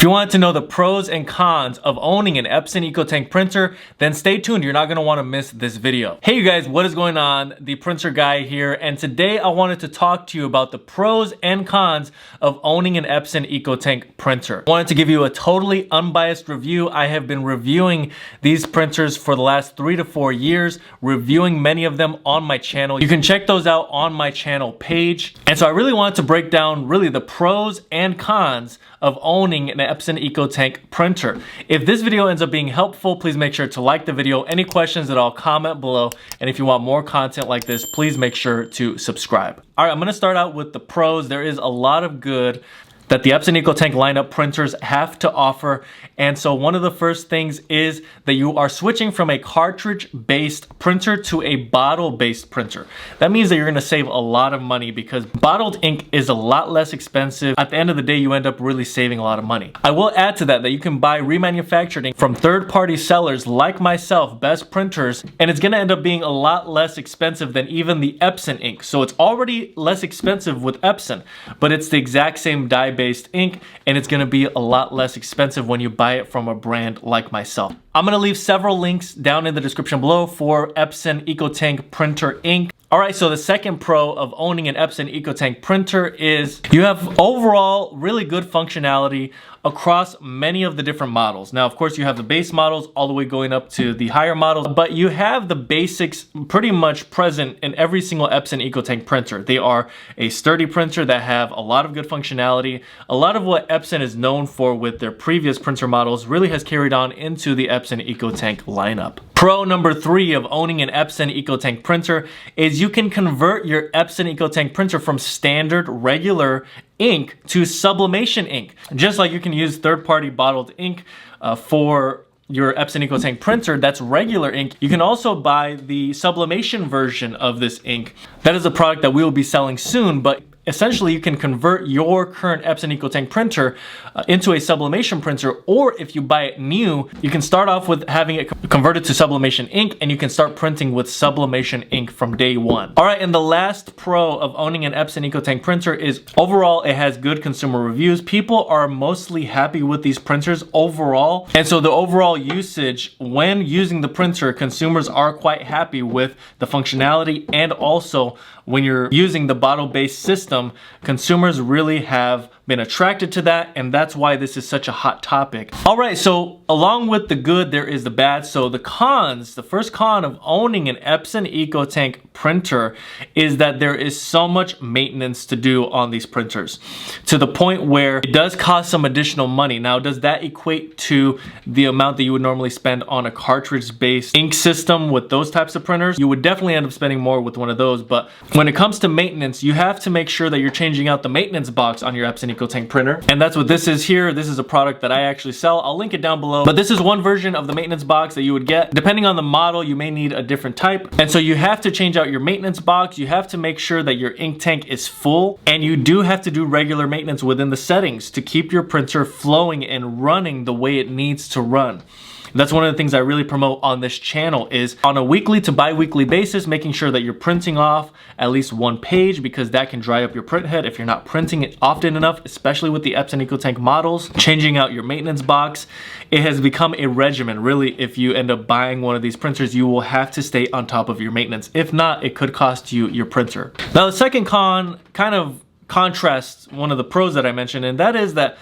If you wanted to know the pros and cons of owning an Epson EcoTank printer, then stay tuned. You're not going to want to miss this video. Hey you guys, what is going on? The printer guy here, and today I wanted to talk to you about the pros and cons of owning an Epson EcoTank printer. I wanted to give you a totally unbiased review. I have been reviewing these printers for the last 3 to 4 years, reviewing many of them on my channel. You can check those out on my channel page. And so I really wanted to break down really the pros and cons of owning an Epson EcoTank printer. If this video ends up being helpful, please make sure to like the video. Any questions at all, comment below. And if you want more content like this, please make sure to subscribe. All right, I'm gonna start out with the pros. There is a lot of good that the Epson EcoTank lineup printers have to offer. And so one of the first things is that you are switching from a cartridge-based printer to a bottle-based printer. That means that you're gonna save a lot of money because bottled ink is a lot less expensive. At the end of the day, you end up really saving a lot of money. I will add to that you can buy remanufactured ink from third-party sellers like myself, Best Printers, and it's gonna end up being a lot less expensive than even the Epson ink. So it's already less expensive with Epson, but it's the exact same dye-based ink, and it's gonna be a lot less expensive when you buy it from a brand like myself. I'm gonna leave several links down in the description below for Epson EcoTank printer ink. All right, so the second pro of owning an Epson EcoTank printer is you have overall really good functionality across many of the different models. Now, of course, you have the base models all the way going up to the higher models, but you have the basics pretty much present in every single Epson EcoTank printer. They are a sturdy printer that have a lot of good functionality. A lot of what Epson is known for with their previous printer models really has carried on into the Epson EcoTank lineup. Pro number 3 of owning an Epson EcoTank printer is you can convert your Epson EcoTank printer from standard regular ink to sublimation ink. Just like you can use third-party bottled ink for your Epson EcoTank printer, that's regular ink. You can also buy the sublimation version of this ink. That is a product that we will be selling soon, but essentially, you can convert your current Epson EcoTank printer into a sublimation printer, or if you buy it new, you can start off with having it converted to sublimation ink, and you can start printing with sublimation ink from day one. All right, and the last pro of owning an Epson EcoTank printer is overall, it has good consumer reviews. People are mostly happy with these printers overall, and so the overall usage when using the printer, consumers are quite happy with the functionality, and also when you're using the bottle-based system, consumers really have been attracted to that, and that's why this is such a hot topic. All right, so along with the good, there is the bad. So the cons, the first con of owning an Epson EcoTank printer is that there is so much maintenance to do on these printers to the point where it does cost some additional money. Now, does that equate to the amount that you would normally spend on a cartridge-based ink system with those types of printers? You would definitely end up spending more with one of those, but when it comes to maintenance, you have to make sure that you're changing out the maintenance box on your Epson EcoTank printer, and that's what this is here. This is a product that I actually sell. I'll link it down below, but this is one version of the maintenance box that you would get. Depending on the model, you may need a different type, and so you have to change out your maintenance box. You have to make sure that your ink tank is full, and you do have to do regular maintenance within the settings to keep your printer flowing and running the way it needs to run. That's one of the things I really promote on this channel is on a weekly to bi-weekly basis, making sure that you're printing off at least one page, because that can dry up your print head if you're not printing it often enough, especially with the Epson EcoTank models. Changing out your maintenance box. It has become a regimen. Really, if you end up buying one of these printers, you will have to stay on top of your maintenance. If not, it could cost you your printer. Now, the second con kind of contrasts one of the pros that I mentioned, and that is that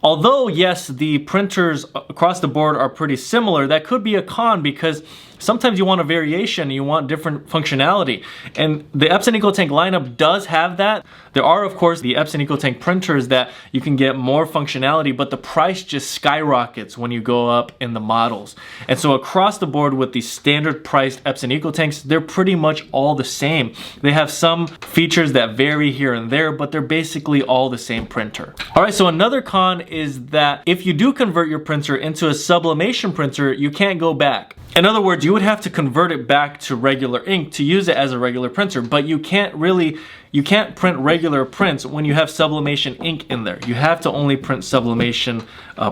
although, yes, the printers across the board are pretty similar, that could be a con because sometimes you want a variation, you want different functionality. And the Epson EcoTank lineup does have that. There are, of course, the Epson EcoTank printers that you can get more functionality, but the price just skyrockets when you go up in the models. And so across the board with the standard priced Epson EcoTanks, they're pretty much all the same. They have some features that vary here and there, but they're basically all the same printer. All right, so another con is that if you do convert your printer into a sublimation printer, you can't go back. In other words, you would have to convert it back to regular ink to use it as a regular printer, but you can't really you can't print regular prints when you have sublimation ink in there. You have to only print sublimation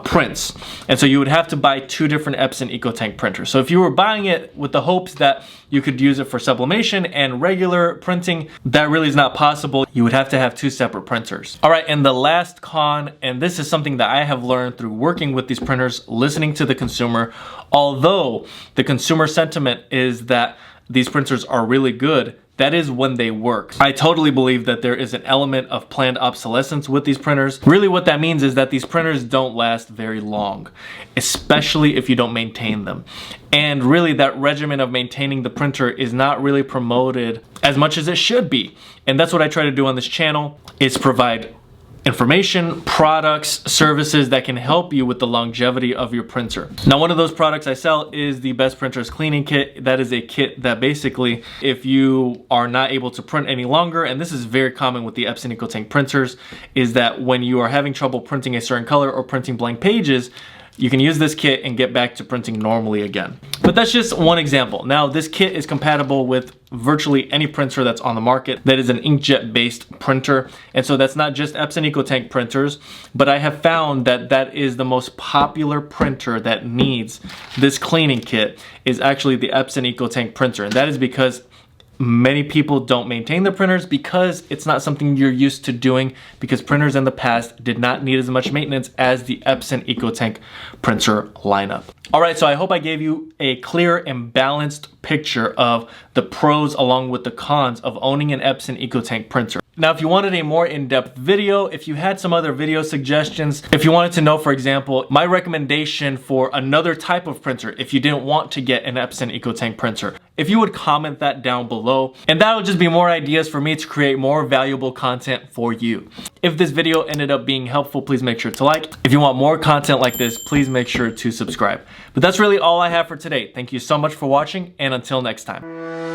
prints. And so you would have to buy 2 different Epson EcoTank printers. So if you were buying it with the hopes that you could use it for sublimation and regular printing, that really is not possible. You would have to have 2 separate printers. All right, and the last con, and this is something that I have learned through working with these printers, listening to the consumer, although the consumer sentiment is that these printers are really good, that is when they work. I totally believe that there is an element of planned obsolescence with these printers. Really what that means is that these printers don't last very long, especially if you don't maintain them. And really that regimen of maintaining the printer is not really promoted as much as it should be. And that's what I try to do on this channel, is provide information, products, services that can help you with the longevity of your printer. Now, one of those products I sell is the Best Printers Cleaning Kit. That is a kit that basically, if you are not able to print any longer, and this is very common with the Epson EcoTank printers, is that when you are having trouble printing a certain color or printing blank pages, you can use this kit and get back to printing normally again. But that's just one example. Now, this kit is compatible with virtually any printer that's on the market that is an inkjet based printer. And so that's not just Epson EcoTank printers, but I have found that that is the most popular printer that needs this cleaning kit is actually the Epson EcoTank printer. And that is because many people don't maintain their printers because it's not something you're used to doing, because printers in the past did not need as much maintenance as the Epson EcoTank printer lineup. All right, so I hope I gave you a clear and balanced picture of the pros along with the cons of owning an Epson EcoTank printer. Now, if you wanted a more in-depth video, if you had some other video suggestions, if you wanted to know, for example, my recommendation for another type of printer, if you didn't want to get an Epson EcoTank printer, if you would comment that down below, and that would just be more ideas for me to create more valuable content for you. If this video ended up being helpful, please make sure to like. If you want more content like this, please make sure to subscribe. But that's really all I have for today. Thank you so much for watching, and until next time.